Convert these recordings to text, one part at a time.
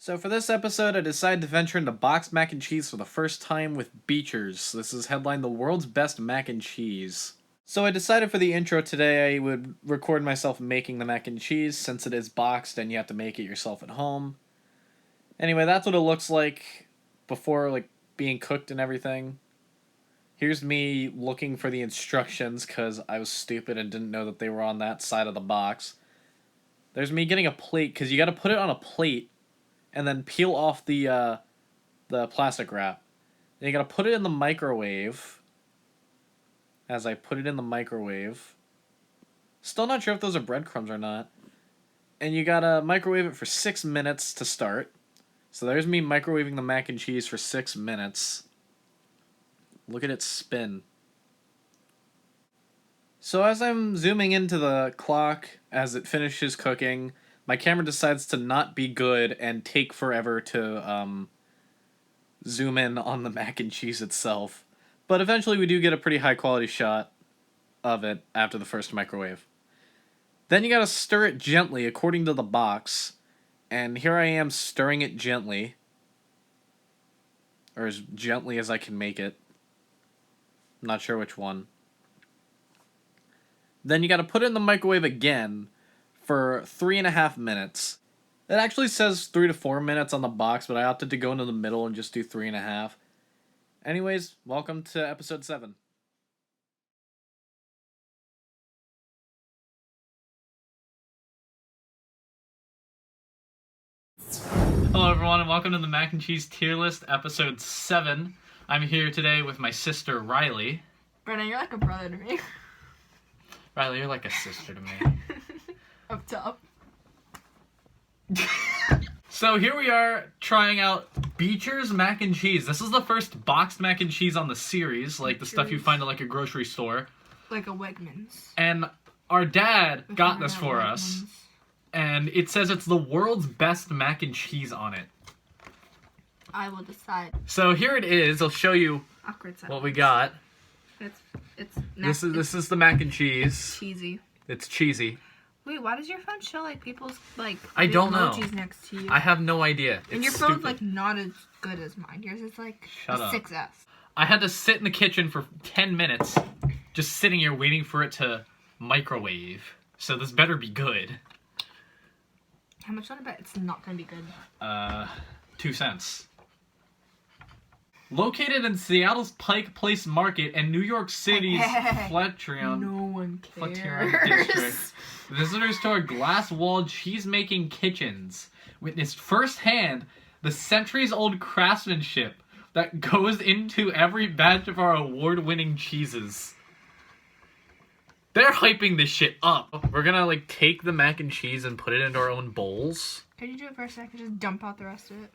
So for this episode, I decided to venture into boxed mac and cheese for the first time with Beecher's. This is headlined the world's best mac and cheese. So I decided for the intro today I would record myself making the mac and cheese since it is boxed and you have to make it yourself at home. Anyway, that's what it looks like before being cooked and everything. Here's me looking for the instructions because I was stupid and didn't know that they were on that side of the box. There's me getting a plate because you got to put it on a plate and then peel off the plastic wrap. Then you gotta put it in the microwave. As I put it in the microwave. Still not sure if those are breadcrumbs or not. And you gotta microwave it for 6 minutes to start. So there's me microwaving the mac and cheese for 6 minutes. Look at it spin. So as I'm zooming into the clock as it finishes cooking, my camera decides to not be good and take forever to zoom in on the mac and cheese itself. But eventually we do get a pretty high quality shot of it after the first microwave. Then you gotta stir it gently according to the box. And here I am stirring it gently. Or as gently as I can make it. I'm not sure which one. Then you gotta put it in the microwave again for 3.5 minutes. It actually says 3 to 4 minutes on the box, but I opted to go into the middle and just do 3.5. Anyways, welcome to episode 7. Hello everyone, and welcome to the Mac and Cheese Tier List, episode 7. I'm here today with my sister, Riley. Brennan, you're like a brother to me. Riley, you're like a sister to me. Up top. So here we are trying out Beecher's mac and cheese. This is the first boxed mac and cheese on the series, like the stuff you find at a grocery store. Like a Wegmans. And our dad got this for us. And it says it's the world's best mac and cheese on it. I will decide. So here it is. I'll show you what we got. This is the mac and cheese. Cheesy. It's cheesy. Wait, why does your phone show people's I don't know. emojis next to you? I have no idea. And your phone's not as good as mine. Yours is Shut a up. 6S. I had to sit in the kitchen for 10 minutes, just sitting here waiting for it to microwave. So this better be good. How much on a bet it's not gonna be good? 2 cents. Located in Seattle's Pike Place Market and New York City's Flatiron. No one Flatiron cares. District. Visitors to our glass-walled cheese-making kitchens witnessed firsthand the centuries-old craftsmanship that goes into every batch of our award-winning cheeses. They're hyping this shit up. We're gonna take the mac and cheese and put it into our own bowls. Could you do it first? I could just dump out the rest of it.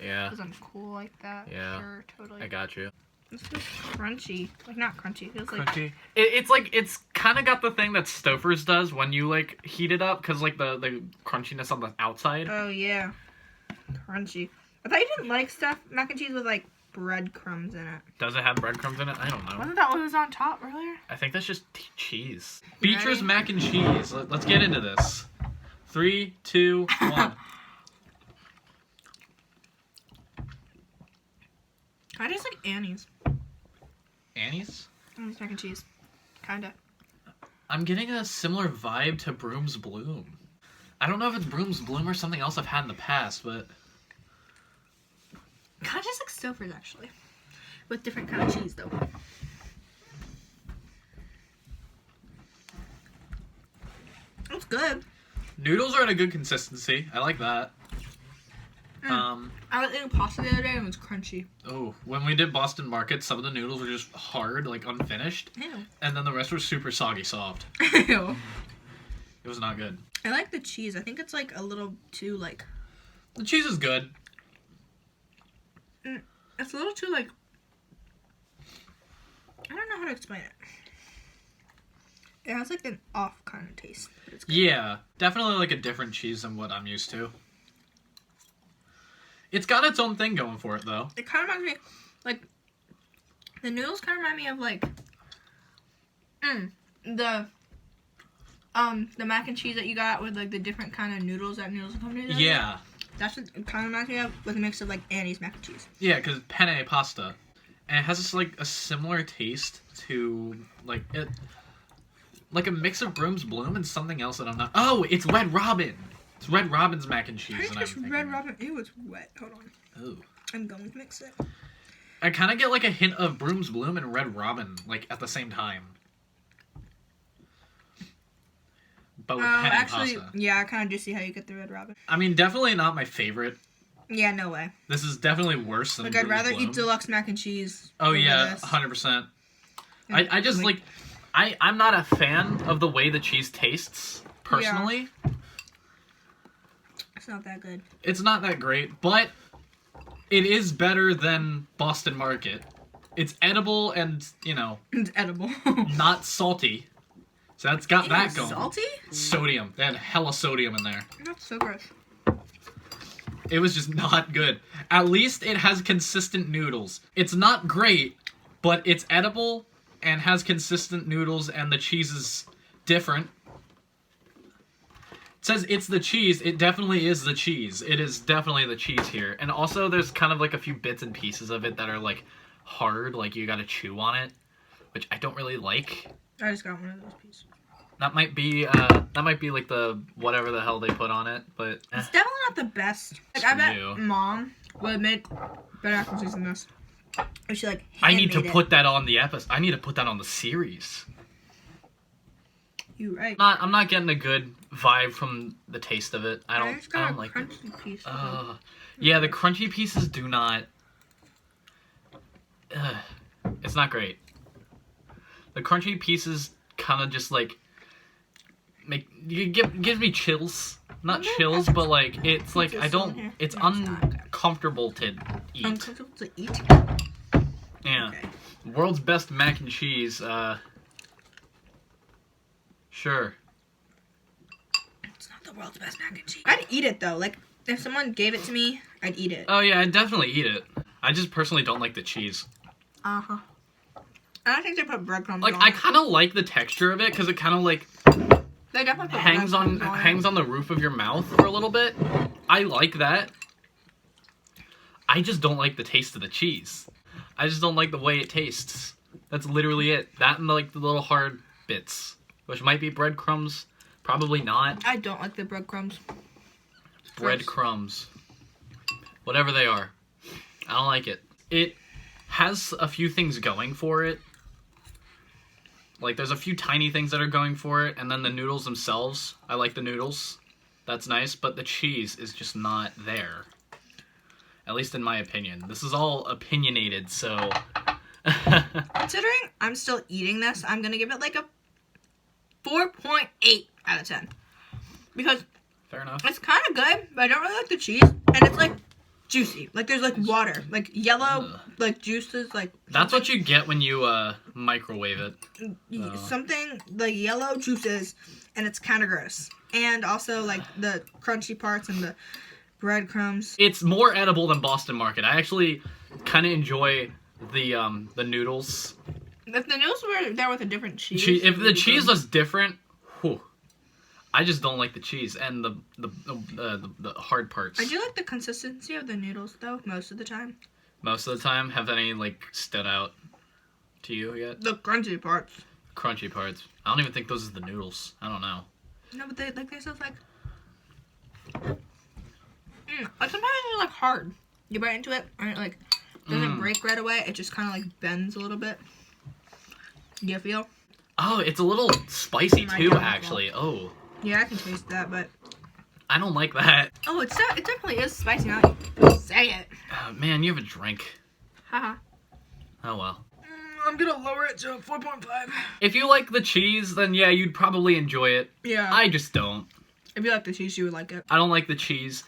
Yeah. Because I'm cool like that. Yeah. Sure, totally. I got you. This feels crunchy. Not crunchy. It feels Crunchy. It's kind of got the thing that Stouffer's does when you heat it up, because the crunchiness on the outside. Oh yeah, crunchy. I thought you didn't like stuff mac and cheese with breadcrumbs in it. Does it have breadcrumbs in it? I don't know. Wasn't that what was on top earlier? I think that's just cheese. Beecher's mac and cheese. Let's get into this. 3, 2, 1. I just like Annie's. Annie's? Annie's mac and cheese. Kinda. I'm getting a similar vibe to Broom's Bloom. I don't know if it's Broom's Bloom or something else I've had in the past, but... Kinda just like Stouffer's, actually. With different kind of cheese, though. It's good. Noodles are in a good consistency. I like that. I was eating pasta the other day and it was crunchy. Oh, when we did Boston Market, some of the noodles were just hard, unfinished. Ew. And then the rest were super soggy soft. Ew. It was not good. I like the cheese. I think it's a little too The cheese is good. It's a little too I don't know how to explain it. It has an off kind of taste. But it's good. Yeah, definitely a different cheese than what I'm used to. It's got its own thing going for it, though. It kind of reminds me, the noodles kind of remind me of the mac and cheese that you got with the different kind of noodles that Noodles Company does. Yeah, That's what it kind of reminds me of, with a mix of like Annie's mac and cheese. Yeah, because penne pasta, and it has this like a similar taste to like it, like a mix of Broom's Bloom and something else that I'm not. Oh, it's Red Robin. It's Red Robin's mac and cheese. I just Red Robin. It was wet. Hold on. Oh. I'm going to mix it. I kind of get like a hint of Broom's Bloom and Red Robin like at the same time. But with penne actually, pasta. yeah, I kind of do see how you get the Red Robin. I mean, definitely not my favorite. Yeah, no way. This is definitely worse than Like, Broom's I'd rather Bloom. eat deluxe mac and cheese. Oh over yeah, this. 100%. I just like I'm not a fan of the way the cheese tastes personally. Yeah. It's not that good. It's not that great, but it is better than Boston Market. It's edible and, you know, It's edible. not salty. So that's got that going. Salty? Sodium. They had hella sodium in there. That's so gross. It was just not good. At least it has consistent noodles. It's not great, but it's edible and has consistent noodles, and the cheese is different. It says it's the cheese. It definitely is the cheese. It is definitely the cheese here. And also there's kind of like a few bits and pieces of it that are like hard, like you gotta chew on it, which I don't really like. I just got one of those pieces. That might be like the whatever the hell they put on it, but It's definitely not the best. Like, I bet you. Mom would make better mac and cheese than this. If she like I need to handmade it. put that on the episode. I need to put that on the series. You right. I'm not getting a good vibe from the taste of it. I just got don't a like it. crunchy piece. Yeah, the crunchy pieces do not. It's not great. The crunchy pieces kind of just like gives me chills. Not chills, but like it's like I don't. It's uncomfortable to eat. Uncomfortable to eat. Yeah. Okay. World's best mac and cheese. Sure. It's not the world's best mac and cheese. I'd eat it though. Like if someone gave it to me, I'd eat it. Oh yeah, I'd definitely eat it. I just personally don't like the cheese. Uh-huh. I don't think they put breadcrumbs Like on I it. kind of like the texture of it because it kind of like They definitely put hangs on breadcrumbs the roof of your mouth for a little bit. I like that. I just don't like the taste of the cheese. I just don't like the way it tastes. That's literally it. That and like the little hard bits, which might be breadcrumbs. Probably not. I don't like the breadcrumbs. Breadcrumbs. Whatever they are. I don't like it. It has a few things going for it. Like, there's a few tiny things that are going for it, and then the noodles themselves. I like the noodles. That's nice, but the cheese is just not there. At least in my opinion. This is all opinionated, so... Considering I'm still eating this, I'm gonna give it like a 4.8 out of 10. Because Fair enough. it's kind of good, but I don't really like the cheese. And it's like juicy. Like there's like water. Like yellow, like juices. Like That's what you get when you microwave it. something like yellow juices. And it's kind of gross. And also like the crunchy parts and the breadcrumbs. It's more edible than Boston Market. I actually kind of enjoy the noodles. If the noodles were there with a different cheese. If the cheese was different, whew, I just don't like the cheese and the hard parts. I do like the consistency of the noodles though, most of the time. Most of the time, have any like stood out to you yet? The crunchy parts. Crunchy parts. I don't even think those are the noodles. I don't know. No, but they're still like like sometimes they're like hard. You bite into it and it like doesn't break right away. It just kind of like bends a little bit. Do you feel? Oh, it's a little spicy My too, God. actually. Oh, Yeah, I can taste that, but I don't like that. oh, it definitely is spicy now. You say it. Oh, man, you have a drink. Haha. Oh well. I'm gonna lower it to 4.5. If you like the cheese, then yeah, you'd probably enjoy it. Yeah. I just don't. If you like the cheese, you would like it. I don't like the cheese,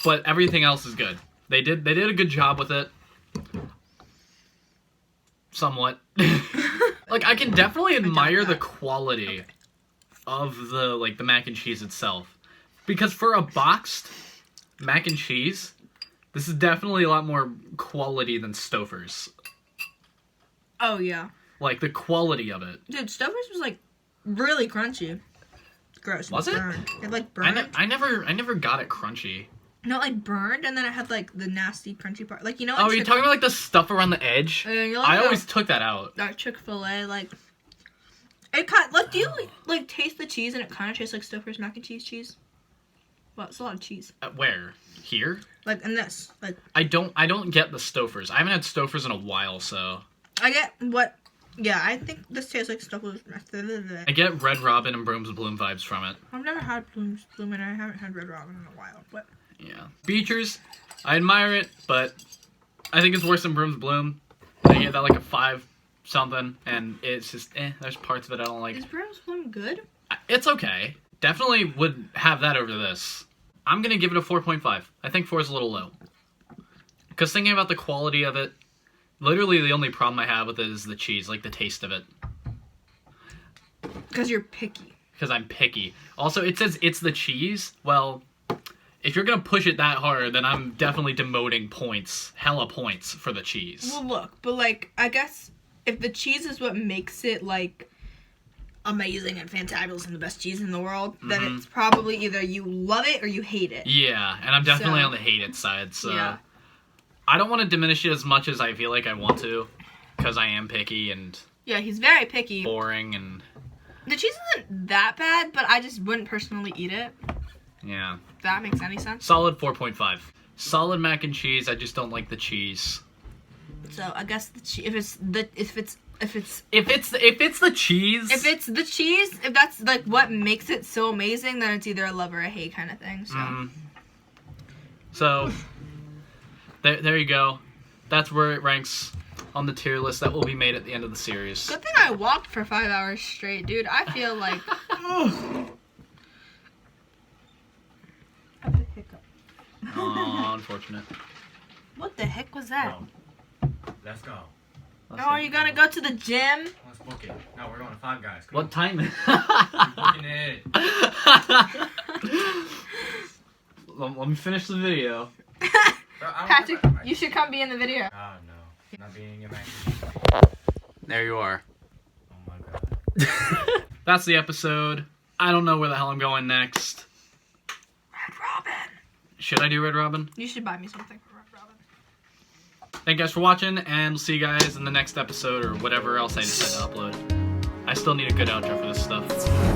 but everything else is good. They did a good job with it. Somewhat. Like, I can definitely admire the quality of the mac and cheese itself. Because for a boxed mac and cheese, this is definitely a lot more quality than Stouffer's. Oh yeah. Like, the quality of it. Dude, Stouffer's was like really crunchy. Gross. Was it? Burned. It like burned. I never got it crunchy. not like burned, and then it had like the nasty crunchy part. Like, you know. Oh, you're talking about like the stuff around the edge? I always took that out. That Chick-fil-A, like, it kind like, do you like taste the cheese and it kind of tastes like Stouffer's mac and cheese? Well, it's a lot of cheese. Where? Here? Like in this, like. I don't get the Stouffer's. I haven't had Stouffer's in a while, so. I get what. Yeah, I think this tastes like Stouffer's. I get Red Robin and Brooms Bloom vibes from it. I've never had Bloom, and I haven't had Red Robin in a while, but. Yeah. Beecher's, I admire it, but I think it's worse than Brooms Bloom. I give that like a 5 something, and it's just, there's parts of it I don't like. Is Brooms Bloom good? It's okay. Definitely would have that over this. I'm going to give it a 4.5. I think 4 is a little low. Because thinking about the quality of it, literally the only problem I have with it is the cheese, like the taste of it. Because you're picky. Because I'm picky. Also, it says it's the cheese. Well, if you're going to push it that hard, then I'm definitely demoting points, hella points for the cheese. Well, look, but like, I guess if the cheese is what makes it like amazing and fantabulous and the best cheese in the world, then it's probably either you love it or you hate it. Yeah, and I'm definitely on the hate it side, so yeah. I don't want to diminish it as much as I feel like I want to, because I am picky and yeah, he's very picky. Boring and the cheese isn't that bad, but I just wouldn't personally eat it. Yeah. If that makes any sense. Solid 4.5. Solid mac and cheese. I just don't like the cheese. So I guess if it's the cheese, if that's like what makes it so amazing, then it's either a love or a hate kind of thing. So. So there you go. That's where it ranks on the tier list that will be made at the end of the series. Good thing I walked for 5 hours straight, dude. I feel like. Oh, unfortunate. What the heck was that? Let's go. Oh, are you gonna go to the gym? Let's book it. No, we're going to Five Guys. Come What time? on. Booking it. Let me finish the video. Patrick, you should come be in the video. Oh, no. Not being in action. There you are. Oh, my God. That's the episode. I don't know where the hell I'm going next. Red Robin. Should I do Red Robin? You should buy me something for Red Robin. Thank you guys for watching, and we'll see you guys in the next episode or whatever else I decide to upload. I still need a good outro for this stuff.